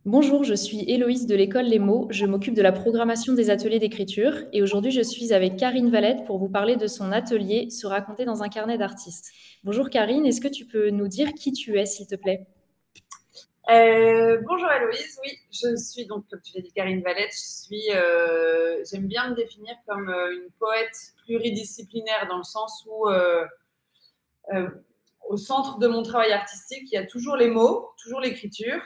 Bonjour, je suis Héloïse de l'école Les Mots. Je m'occupe de la programmation des ateliers d'écriture et aujourd'hui je suis avec Karine Valette pour vous parler de son atelier Se raconter dans un carnet d'artiste. Bonjour Karine, est-ce que tu peux nous dire qui tu es s'il te plaît? Bonjour Aloïse, oui, je suis donc, comme tu l'as dit, Karine Valette. J'aime bien me définir comme une poète pluridisciplinaire dans le sens où, euh, au centre de mon travail artistique, il y a toujours les mots, toujours l'écriture.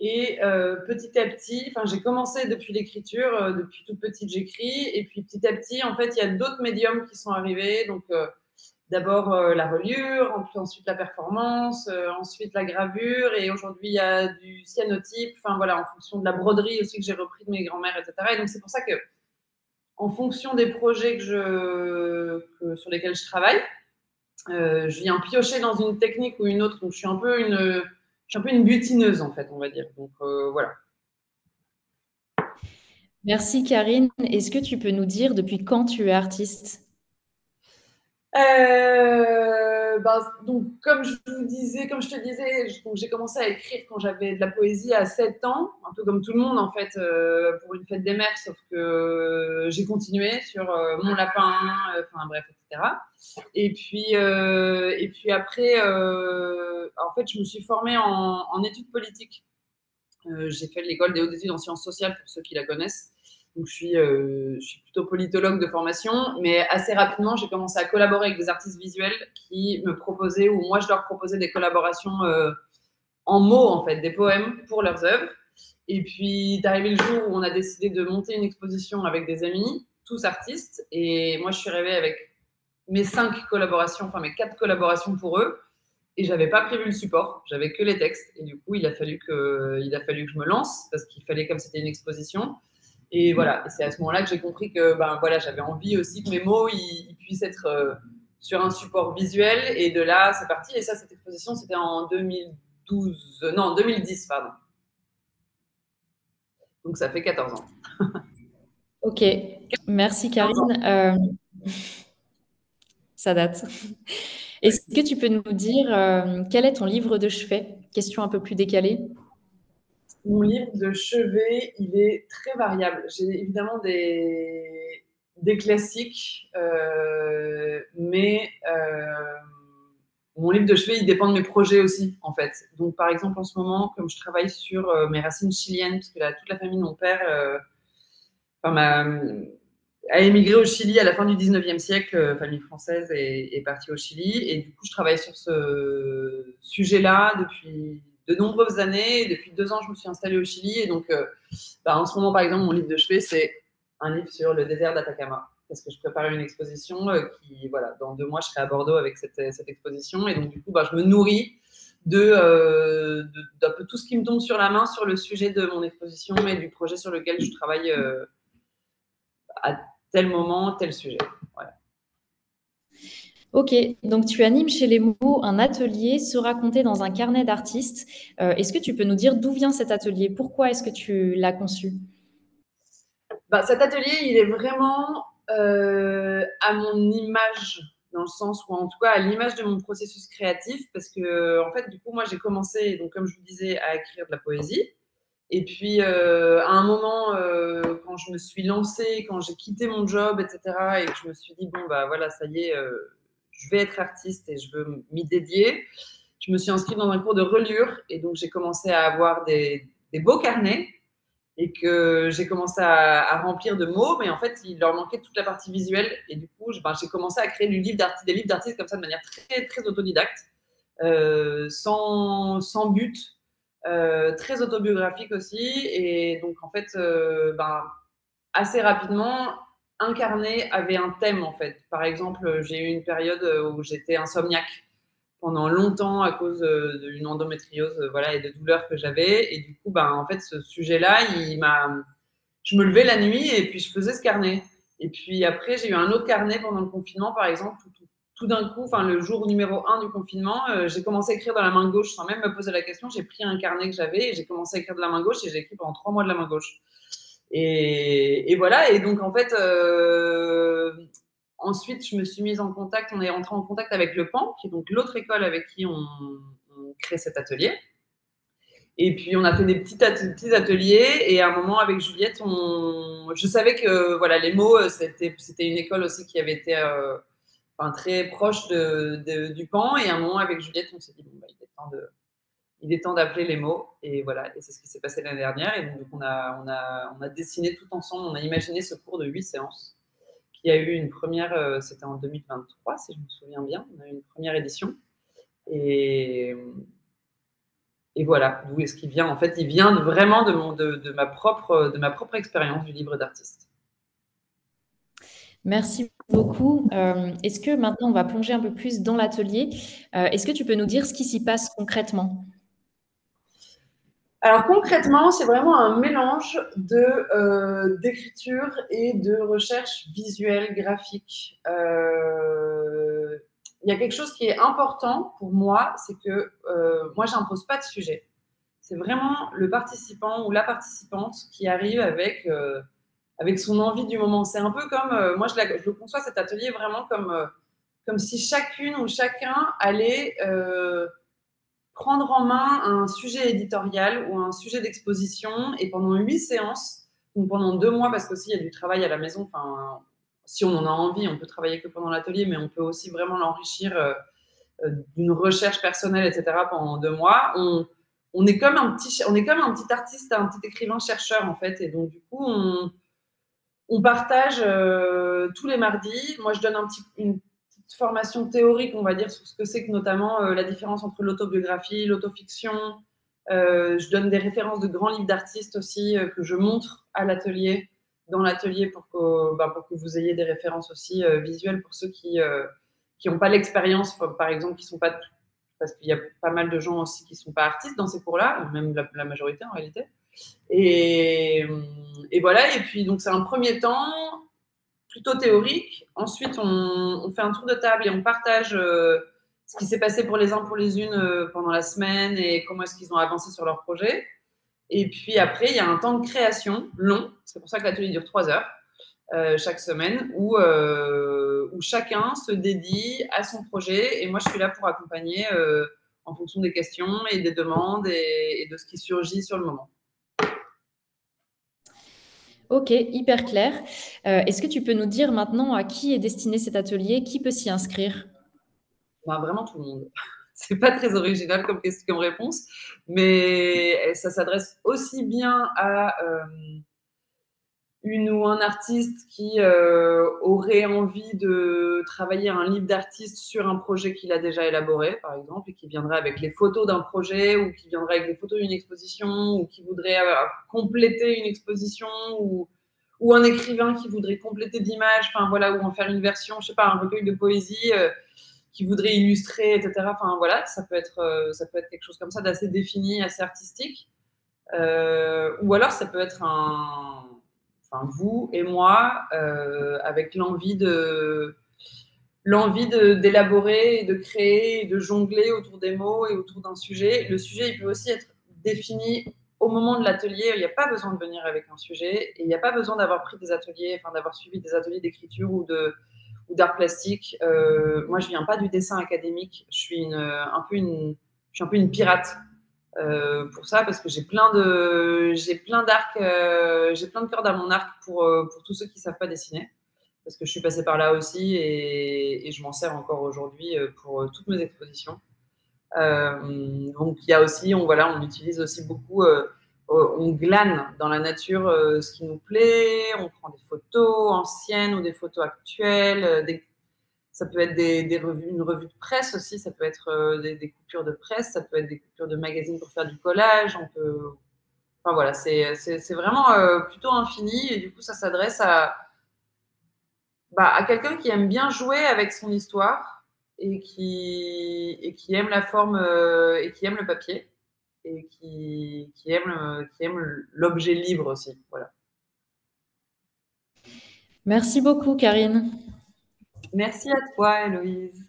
Et petit à petit, enfin, j'ai commencé depuis l'écriture, depuis toute petite, j'écris. Et puis petit à petit, en fait, il y a d'autres médiums qui sont arrivés. Donc, d'abord la reliure, ensuite la performance, ensuite la gravure, et aujourd'hui il y a du cyanotype, enfin voilà, en fonction de la broderie aussi que j'ai repris de mes grands-mères, etc. Et donc c'est pour ça que, en fonction des projets sur lesquels je travaille, je viens piocher dans une technique ou une autre. Donc je suis un peu une butineuse en fait, on va dire. Donc voilà. Merci Karine. Est-ce que tu peux nous dire depuis quand tu es artiste? Donc, comme je te disais, j'ai commencé à écrire quand j'avais de la poésie à 7 ans, un peu comme tout le monde en fait, pour une fête des mères, sauf que j'ai continué sur mon lapin, enfin bref, etc. Et puis après, en fait, je me suis formée en études politiques. J'ai fait l'école des hautes études en sciences sociales pour ceux qui la connaissent. Donc je suis plutôt politologue de formation, mais assez rapidement, j'ai commencé à collaborer avec des artistes visuels qui me proposaient, ou moi je leur proposais des collaborations en mots, en fait, des poèmes pour leurs œuvres. Et puis est arrivé le jour où on a décidé de monter une exposition avec des amis, tous artistes, et moi je suis arrivée avec mes 5 collaborations, enfin mes 4 collaborations pour eux. Et j'avais pas prévu le support, j'avais que les textes. Et du coup, il a fallu que je me lance parce qu'il fallait, comme c'était une exposition. Et voilà, et c'est à ce moment-là que j'ai compris que ben voilà, j'avais envie aussi que mes mots ils puissent être sur un support visuel. Et de là, c'est parti. Et ça, cette exposition, c'était en 2012, non, 2010, pardon. Donc ça fait 14 ans. Ok, merci 15 ans. Karine. Ça date. Ouais. Est-ce que tu peux nous dire quel est ton livre de chevet? Question un peu plus décalée. Mon livre de chevet, il est très variable. J'ai évidemment des classiques, mais mon livre de chevet, il dépend de mes projets aussi, en fait. Donc, par exemple, en ce moment, comme je travaille sur mes racines chiliennes, parce que toute la famille de mon père enfin, a émigré au Chili à la fin du 19e siècle, famille française est partie au Chili. Et du coup, je travaille sur ce sujet-là depuis de nombreuses années. Et depuis 2 ans, je me suis installée au Chili. Et donc, en ce moment, par exemple, mon livre de chevet, c'est un livre sur le désert d'Atacama. Parce que je prépare une exposition voilà, dans 2 mois, je serai à Bordeaux avec cette exposition. Et donc, du coup, je me nourris d'un peu tout ce qui me tombe sur la main sur le sujet de mon exposition et du projet sur lequel je travaille à tel moment, tel sujet. Voilà. Ok, donc tu animes chez Les Mots un atelier Se raconter dans un carnet d'artistes. Est-ce que tu peux nous dire d'où vient cet atelier? Pourquoi est-ce que tu l'as conçu? Cet atelier, il est vraiment à mon image, dans le sens où, en tout cas, à l'image de mon processus créatif, parce que, en fait, du coup, moi, j'ai commencé, donc, comme je vous disais, à écrire de la poésie. Et puis, à un moment, quand je me suis lancée, quand j'ai quitté mon job, etc., et que je me suis dit, bon, bah voilà, ça y est, je vais être artiste et je veux m'y dédier, je me suis inscrite dans un cours de reliure. Et donc, j'ai commencé à avoir des beaux carnets et que j'ai commencé à remplir de mots, mais en fait, il leur manquait toute la partie visuelle. Et du coup, j'ai commencé à créer des livres d'artistes comme ça de manière très, très autodidacte, sans but, très autobiographique aussi. Et donc, en fait, assez rapidement, un carnet avait un thème, en fait. Par exemple, j'ai eu une période où j'étais insomniaque pendant longtemps à cause d'une endométriose, voilà, et de douleurs que j'avais. Et du coup, en fait, ce sujet-là, je me levais la nuit et puis je faisais ce carnet. Et puis après, j'ai eu un autre carnet pendant le confinement, par exemple, où tout d'un coup, enfin le jour numéro 1 du confinement, j'ai commencé à écrire de la main gauche sans même me poser la question. J'ai pris un carnet que j'avais et j'ai commencé à écrire de la main gauche et j'ai écrit pendant 3 mois de la main gauche. Et voilà. Et donc en fait, ensuite, je me suis mise en contact. On est rentré en contact avec le PAN, qui est donc l'autre école avec qui on crée cet atelier. Et puis, on a fait des petits ateliers. Et à un moment, avec Juliette, je savais que voilà, les mots, c'était une école aussi qui avait été très proche du PAN. Et à un moment, avec Juliette, on s'est dit, bon, bah, il est temps d'appeler les mots. Et voilà, et c'est ce qui s'est passé l'année dernière. Et donc, on a dessiné tout ensemble, on a imaginé ce cours de 8 séances qui a eu une première, c'était en 2023, si je me souviens bien. On a eu une première édition. Et, et voilà, d'où est-ce qu'il vient. En fait, il vient vraiment de ma propre expérience du livre d'artiste. Merci beaucoup. Est-ce que maintenant on va plonger un peu plus dans l'atelier? Est-ce que tu peux nous dire ce qui s'y passe concrètement? Alors concrètement, c'est vraiment un mélange d'écriture et de recherche visuelle, graphique. Il y a quelque chose qui est important pour moi, c'est que moi, j'impose pas de sujet. C'est vraiment le participant ou la participante qui arrive avec son envie du moment. C'est un peu comme, moi, je le conçois cet atelier vraiment comme si chacune ou chacun allait prendre en main un sujet éditorial ou un sujet d'exposition et pendant 8 séances, ou pendant 2 mois, parce qu'aussi il y a du travail à la maison, enfin, si on en a envie, on peut travailler que pendant l'atelier, mais on peut aussi vraiment l'enrichir d'une recherche personnelle, etc. pendant 2 mois. On est comme on est comme un petit artiste, un petit écrivain chercheur en fait, et donc du coup on partage tous les mardis. Moi, je donne une petite formation théorique, on va dire, sur ce que c'est que notamment la différence entre l'autobiographie, l'autofiction. Je donne des références de grands livres d'artistes aussi que je montre à l'atelier, dans l'atelier, pour que vous ayez des références aussi visuelles pour ceux qui n'ont pas l'expérience, par exemple, qui sont pas, parce qu'il y a pas mal de gens aussi qui ne sont pas artistes dans ces cours-là, même la majorité en réalité. Et, et voilà, et puis donc c'est un premier temps plutôt théorique. Ensuite, on fait un tour de table et on partage ce qui s'est passé pour les uns pour les unes pendant la semaine et comment est-ce qu'ils ont avancé sur leur projet. Et puis après, il y a un temps de création long. C'est pour ça que l'atelier dure 3 heures chaque semaine où chacun se dédie à son projet. Et moi, je suis là pour accompagner en fonction des questions et des demandes et de ce qui surgit sur le moment. Ok, hyper clair. Est-ce que tu peux nous dire maintenant à qui est destiné cet atelier? Qui peut s'y inscrire? Ben, vraiment tout le monde. C'est pas très original comme réponse, mais ça s'adresse aussi bien à une ou un artiste qui aurait envie de travailler un livre d'artiste sur un projet qu'il a déjà élaboré, par exemple, et qui viendrait avec les photos d'un projet, ou qui viendrait avec les photos d'une exposition, ou qui voudrait compléter une exposition, ou un écrivain qui voudrait compléter d'images, enfin voilà, ou en faire une version, je sais pas, un recueil de poésie qui voudrait illustrer, etc. Enfin voilà, ça peut être quelque chose comme ça d'assez défini, assez artistique. Ou alors ça peut être vous et moi avec d'élaborer et de créer et de jongler autour des mots et autour d'un sujet. Le sujet, il peut aussi être défini au moment de l'atelier. Il n'y a pas besoin de venir avec un sujet et il n'y a pas besoin d'avoir pris des ateliers, d'avoir suivi des ateliers d'écriture ou d'art plastique. Moi, je viens pas du dessin académique. Je suis un peu une pirate pour ça parce que j'ai plein d'arcs, j'ai plein de cordes à mon arc pour tous ceux qui savent pas dessiner. Parce que je suis passée par là aussi et je m'en sers encore aujourd'hui pour toutes mes expositions. Donc il y a aussi, on utilise aussi beaucoup, on glane dans la nature ce qui nous plaît, on prend des photos anciennes ou des photos actuelles, ça peut être une revue de presse aussi, ça peut être des coupures de presse, ça peut être des coupures de magazines pour faire du collage, enfin voilà, c'est vraiment plutôt infini et du coup ça s'adresse à quelqu'un qui aime bien jouer avec son histoire et qui aime la forme et qui aime le papier et qui aime l'objet livre aussi. Voilà. Merci beaucoup, Karine. Merci à toi, Héloïse.